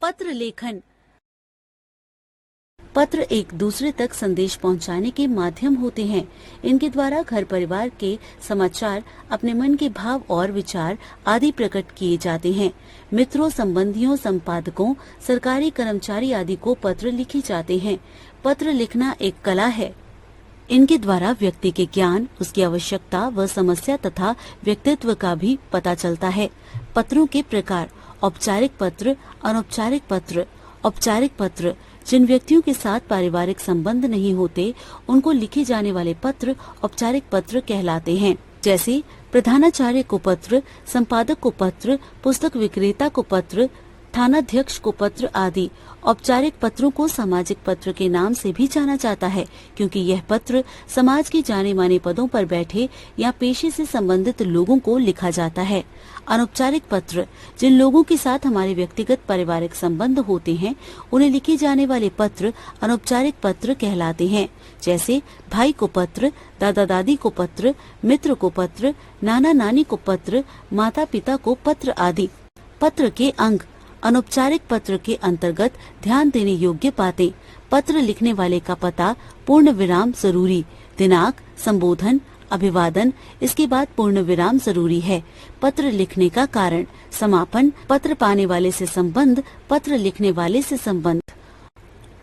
पत्र लेखन। पत्र एक दूसरे तक संदेश पहुंचाने के माध्यम होते हैं। इनके द्वारा घर परिवार के समाचार, अपने मन के भाव और विचार आदि प्रकट किए जाते हैं। मित्रों, संबंधियों, संपादकों, सरकारी कर्मचारी आदि को पत्र लिखे जाते हैं। पत्र लिखना एक कला है। इनके द्वारा व्यक्ति के ज्ञान, उसकी आवश्यकता व समस्या तथा व्यक्तित्व का भी पता चलता है। पत्रों के प्रकार: औपचारिक पत्र, अनौपचारिक पत्र। औपचारिक पत्र जिन व्यक्तियों के साथ पारिवारिक संबंध नहीं होते, उनको लिखे जाने वाले पत्र औपचारिक पत्र कहलाते हैं। जैसे प्रधानाचार्य को पत्र, संपादक को पत्र, पुस्तक विक्रेता को पत्र, थानाध्यक्ष को पत्र आदि। औपचारिक पत्रों को सामाजिक पत्र के नाम से भी जाना जाता है, क्योंकि यह पत्र समाज के जाने माने पदों पर बैठे या पेशे से संबंधित लोगों को लिखा जाता है। अनौपचारिक पत्र जिन लोगों के साथ हमारे व्यक्तिगत पारिवारिक संबंध होते हैं, उन्हें लिखे जाने वाले पत्र अनौपचारिक पत्र कहलाते हैं। जैसे भाई को पत्र, दादा दादी को पत्र, मित्र को पत्र, नाना नानी को पत्र, माता पिता को पत्र आदि। पत्र के अंग: अनौपचारिक पत्र के अंतर्गत ध्यान देने योग्य बातें: पत्र लिखने वाले का पता, पूर्ण विराम जरूरी, दिनांक, संबोधन, अभिवादन, इसके बाद पूर्ण विराम जरूरी है। पत्र लिखने का कारण: समापन, पत्र पाने वाले से संबंध, पत्र लिखने वाले से संबंध।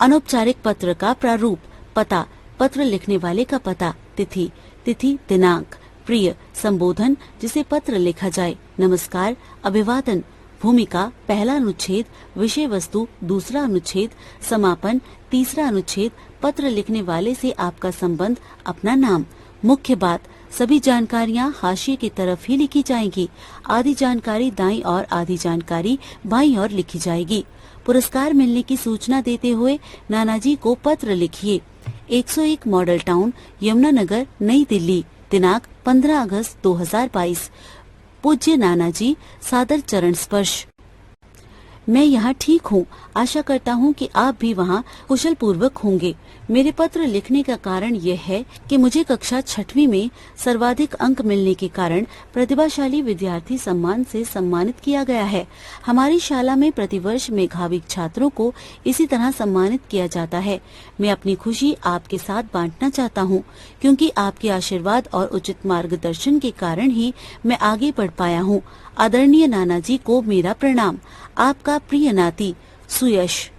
अनौपचारिक पत्र का प्रारूप: पता, पत्र लिखने वाले का पता, तिथि, दिनांक, प्रिय, संबोधन जिसे पत्र लिखा जाए, नमस्कार, अभिवादन, भूमिका, पहला अनुच्छेद, विषय वस्तु, दूसरा अनुच्छेद, समापन, तीसरा अनुच्छेद, पत्र लिखने वाले से आपका संबंध, अपना नाम। मुख्य बात: सभी जानकारियां हाशिए की तरफ ही लिखी जाएंगी। आधी जानकारी दाईं और आधी जानकारी बाईं ओर लिखी जाएगी। पुरस्कार मिलने की सूचना देते हुए नानाजी को पत्र लिखिए। 101 मॉडल टाउन, यमुनानगर, नई दिल्ली, दिनांक 15 अगस्त 2022। पूज्य नानाजी, सादर चरण स्पर्श। मैं यहाँ ठीक हूँ। आशा करता हूँ कि आप भी वहाँ कुशल पूर्वक होंगे। मेरे पत्र लिखने का कारण यह है कि मुझे कक्षा 6वीं में सर्वाधिक अंक मिलने के कारण प्रतिभाशाली विद्यार्थी सम्मान से सम्मानित किया गया है। हमारी शाला में प्रतिवर्ष मेधावी छात्रों को इसी तरह सम्मानित किया जाता है। मैं अपनी खुशी आपके साथ बांटना चाहता हूँ, क्योंकि आपके आशीर्वाद और उचित मार्गदर्शन के कारण ही मैं आगे बढ़ पाया हूँ। आदरणीय नानाजी को मेरा प्रणाम। आपका प्रिय नाती, सुयश।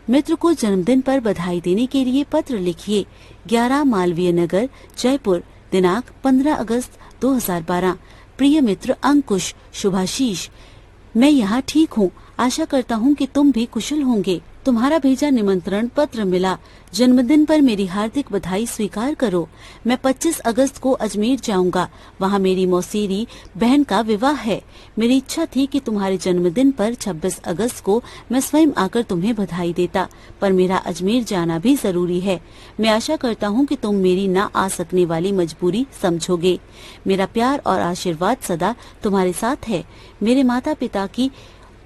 मित्र को जन्मदिन पर बधाई देने के लिए पत्र लिखिए। 11 मालवीय नगर, जयपुर, दिनांक 15 अगस्त 2012। प्रिय मित्र अंकुश, शुभाशीष, मैं यहाँ ठीक हूँ। आशा करता हूँ कि तुम भी कुशल होंगे। तुम्हारा भेजा निमंत्रण पत्र मिला। जन्मदिन पर मेरी हार्दिक बधाई स्वीकार करो। मैं 25 अगस्त को अजमेर जाऊंगा। वहाँ मेरी मौसेरी बहन का विवाह है। मेरी इच्छा थी कि तुम्हारे जन्मदिन पर 26 अगस्त को मैं स्वयं आकर तुम्हें बधाई देता, पर मेरा अजमेर जाना भी जरूरी है। मैं आशा करता हूँ कि तुम मेरी ना आ सकने वाली मजबूरी समझोगे। मेरा प्यार और आशीर्वाद सदा तुम्हारे साथ है। मेरे माता पिता की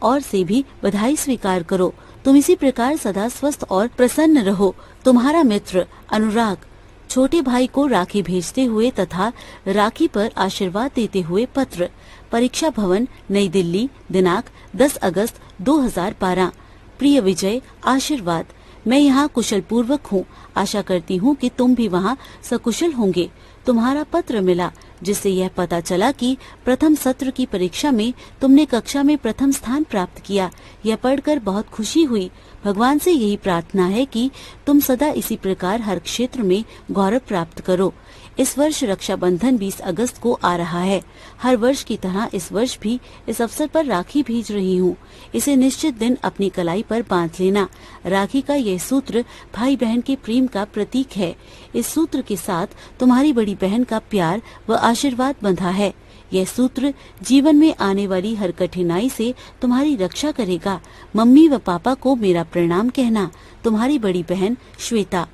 ओर से भी बधाई स्वीकार करो। तुम इसी प्रकार सदा स्वस्थ और प्रसन्न रहो। तुम्हारा मित्र अनुराग। छोटे भाई को राखी भेजते हुए तथा राखी पर आशीर्वाद देते हुए पत्र। परीक्षा भवन, नई दिल्ली, दिनांक 10 अगस्त 2012। प्रिय विजय, आशीर्वाद। मैं यहाँ कुशल पूर्वक हूँ। आशा करती हूँ कि तुम भी वहाँ सकुशल होंगे। तुम्हारा पत्र मिला, जिससे यह पता चला कि प्रथम सत्र की परीक्षा में तुमने कक्षा में प्रथम स्थान प्राप्त किया। यह पढ़कर बहुत खुशी हुई। भगवान से यही प्रार्थना है कि तुम सदा इसी प्रकार हर क्षेत्र में गौरव प्राप्त करो। इस वर्ष रक्षाबंधन 20 अगस्त को आ रहा है। हर वर्ष की तरह इस वर्ष भी इस अवसर पर राखी भेज रही हूँ। इसे निश्चित दिन अपनी कलाई पर बांध लेना। राखी का यह सूत्र भाई बहन के प्रेम का प्रतीक है। इस सूत्र के साथ तुम्हारी बड़ी बहन का प्यार व आशीर्वाद बंधा है। यह सूत्र जीवन में आने वाली हर कठिनाई से तुम्हारी रक्षा करेगा। मम्मी व पापा को मेरा प्रणाम कहना। तुम्हारी बड़ी बहन श्वेता।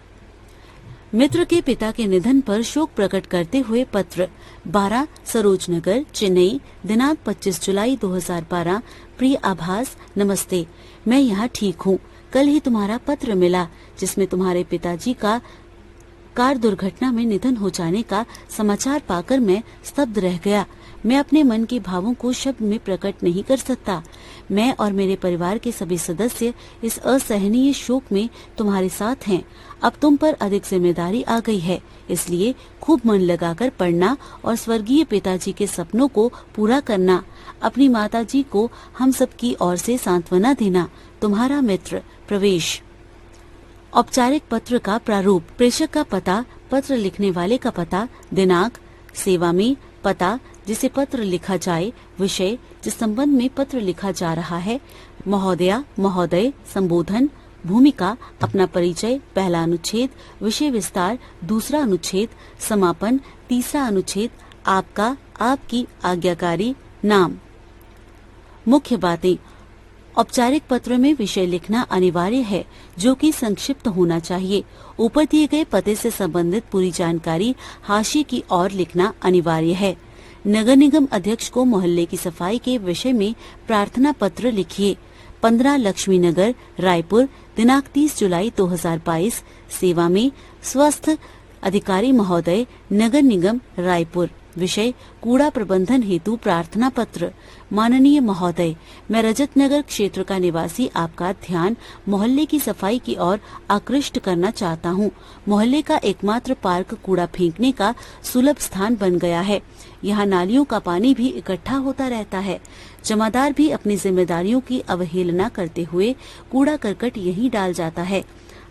मित्र के पिता के निधन पर शोक प्रकट करते हुए पत्र। 12 सरोज नगर, चेन्नई, दिनांक 25 जुलाई 2012। प्रिय आभास, नमस्ते। मैं यहाँ ठीक हूँ। कल ही तुम्हारा पत्र मिला, जिसमें तुम्हारे पिताजी का कार दुर्घटना में निधन हो जाने का समाचार पाकर मैं स्तब्ध रह गया। मैं अपने मन के भावों को शब्द में प्रकट नहीं कर सकता। मैं और मेरे परिवार के सभी सदस्य इस असहनीय शोक में तुम्हारे साथ हैं। अब तुम पर अधिक जिम्मेदारी आ गई है, इसलिए खूब मन लगाकर पढ़ना और स्वर्गीय पिताजी के सपनों को पूरा करना। अपनी माताजी को हम सब की ओर से सांत्वना देना। तुम्हारा मित्र प्रवेश। औपचारिक पत्र का प्रारूप। प्रेषक का पता, पत्र लिखने वाले का पता, दिनांक, सेवा में पता जिसे पत्र लिखा जाए, विषय जिस संबंध में पत्र लिखा जा रहा है, महोदया महोदय, संबोधन, भूमिका, अपना परिचय, पहला अनुच्छेद, विषय विस्तार, दूसरा अनुच्छेद, समापन, तीसरा अनुच्छेद, आपका, आपकी, आज्ञाकारी, नाम। मुख्य बातें। औपचारिक पत्र में विषय लिखना अनिवार्य है, जो कि संक्षिप्त होना चाहिए। ऊपर दिए गए पते से संबंधित पूरी जानकारी हाशिए की ओर लिखना अनिवार्य है। नगर निगम अध्यक्ष को मोहल्ले की सफाई के विषय में प्रार्थना पत्र लिखिए। 15 लक्ष्मी नगर, रायपुर, दिनांक 30 जुलाई 2022। सेवा में स्वस्थ अधिकारी महोदय, नगर निगम रायपुर। विषय कूड़ा प्रबंधन हेतु प्रार्थना पत्र। माननीय महोदय, मैं रजत नगर क्षेत्र का निवासी आपका ध्यान मोहल्ले की सफाई की ओर आकृष्ट करना चाहता हूं। मोहल्ले का एकमात्र पार्क कूड़ा फेंकने का सुलभ स्थान बन गया है। यहाँ नालियों का पानी भी इकट्ठा होता रहता है। जमादार भी अपनी जिम्मेदारियों की अवहेलना करते हुए कूड़ा करकट यहीं डाल जाता है।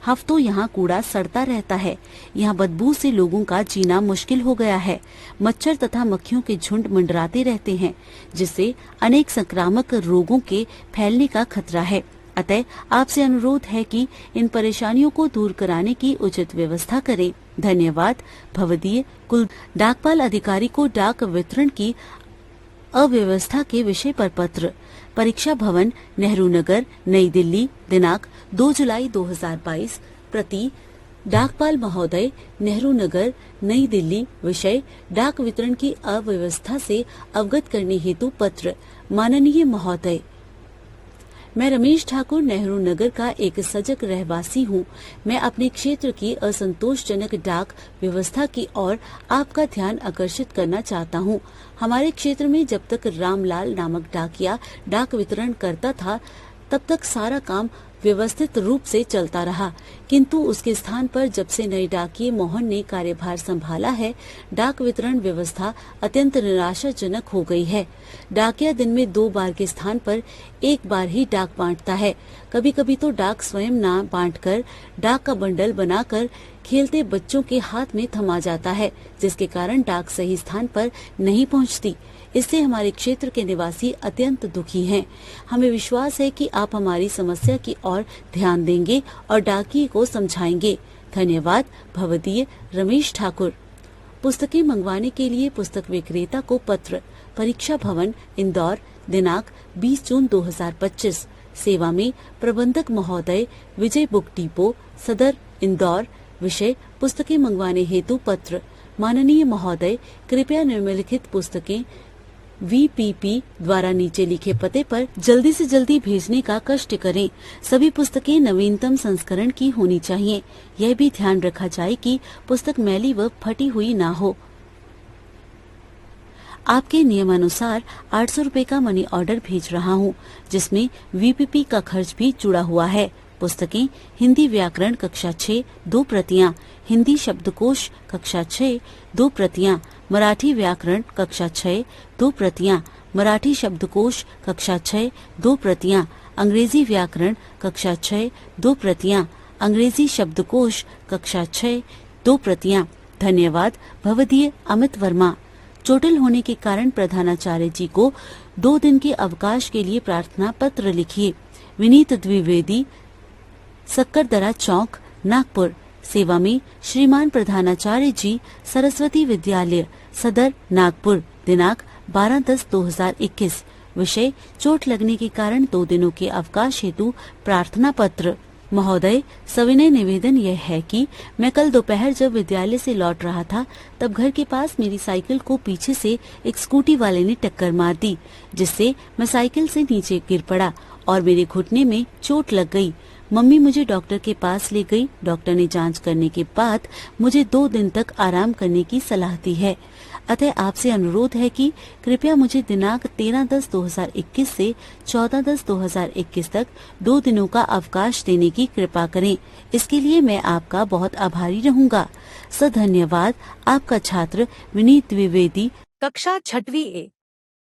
हफ्तों यहाँ कूड़ा सड़ता रहता है। यहाँ बदबू से लोगों का जीना मुश्किल हो गया है। मच्छर तथा मक्खियों के झुंड मंडराते रहते हैं, जिससे अनेक संक्रामक रोगों के फैलने का खतरा है। अतः आपसे अनुरोध है कि इन परेशानियों को दूर कराने की उचित व्यवस्था करें। धन्यवाद। भवदीय कुल डाकपाल अधिकारी को डाक वितरण की अव्यवस्था के विषय पर पत्र। परीक्षा भवन, नेहरू नगर, नई दिल्ली, दिनांक 2 जुलाई 2022। प्रति डाकपाल महोदय, नेहरू नगर, नई दिल्ली। विषय डाक वितरण की अव्यवस्था से अवगत करने हेतु पत्र। माननीय महोदय, मैं रमेश ठाकुर नेहरू नगर का एक सजग रहवासी हूँ। मैं अपने क्षेत्र की असंतोषजनक डाक व्यवस्था की ओर आपका ध्यान आकर्षित करना चाहता हूँ। हमारे क्षेत्र में जब तक रामलाल नामक डाकिया डाक वितरण करता था, तब तक सारा काम व्यवस्थित रूप से चलता रहा, किंतु उसके स्थान पर जब से नए डाकिये मोहन ने कार्यभार संभाला है, डाक वितरण व्यवस्था अत्यंत निराशाजनक हो गई है। डाकिया दिन में 2 बार के स्थान पर 1 बार ही डाक बांटता है। कभी कभी तो डाक स्वयं ना बांटकर डाक का बंडल बनाकर खेलते बच्चों के हाथ में थमा जाता है, जिसके कारण डाक सही स्थान पर नहीं पहुंचती। इससे हमारे क्षेत्र के निवासी अत्यंत दुखी हैं। हमें विश्वास है कि आप हमारी समस्या की ओर ध्यान देंगे और डाकिये को समझाएंगे। धन्यवाद। भवदीय रमेश ठाकुर। पुस्तकें मंगवाने के लिए पुस्तक विक्रेता को पत्र। परीक्षा भवन, इंदौर, दिनांक 20 जून 2025। सेवा में प्रबंधक महोदय, विजय बुक डिपो, सदर, इंदौर। विषय पुस्तकें मंगवाने हेतु पत्र। माननीय महोदय, कृपया निम्नलिखित पुस्तकें VPP द्वारा नीचे लिखे पते पर जल्दी से जल्दी भेजने का कष्ट करें। सभी पुस्तकें नवीनतम संस्करण की होनी चाहिए। यह भी ध्यान रखा जाए कि पुस्तक मैली व फटी हुई ना हो। आपके नियमानुसार 800 रुपए का मनी ऑर्डर भेज रहा हूँ, जिसमें VPP का खर्च भी जुड़ा हुआ है। पुस्तकें हिंदी व्याकरण कक्षा 6 2 प्रतियां, हिंदी शब्दकोश कक्षा 6 2 प्रतियां, मराठी व्याकरण कक्षा 6 2 प्रतियां, मराठी शब्दकोश कक्षा 6 2 प्रतियां, अंग्रेजी व्याकरण कक्षा 6 2 प्रतियां, अंग्रेजी शब्दकोश कक्षा 6 2 प्रतियां। धन्यवाद। भवदीय अमित वर्मा। चोटिल होने के कारण प्रधानाचार्य जी को 2 दिन के अवकाश के लिए प्रार्थना पत्र लिखिए। विनीत द्विवेदी, सक्करदरा चौक, नागपुर। सेवा में श्रीमान प्रधानाचार्य जी, सरस्वती विद्यालय, सदर, नागपुर। दिनांक 12/10/2021। विषय चोट लगने के कारण 2 दिनों के अवकाश हेतु प्रार्थना पत्र। महोदय, सविनय निवेदन यह है कि मैं कल दोपहर जब विद्यालय से लौट रहा था, तब घर के पास मेरी साइकिल को पीछे से एक स्कूटी वाले ने टक्कर मार दी, जिससे मैं साइकिल से नीचे गिर पड़ा और मेरे घुटने में चोट लग गई। मम्मी मुझे डॉक्टर के पास ले गई। डॉक्टर ने जांच करने के बाद मुझे 2 दिन तक आराम करने की सलाह दी है। अतः आपसे अनुरोध है कि कृपया मुझे दिनांक 13/10/2021 से 14/10/2021 तक 2 दिनों का अवकाश देने की कृपा करें। इसके लिए मैं आपका बहुत आभारी रहूंगा। धन्यवाद। आपका छात्र विनीत द्विवेदी, कक्षा 6वीं ए।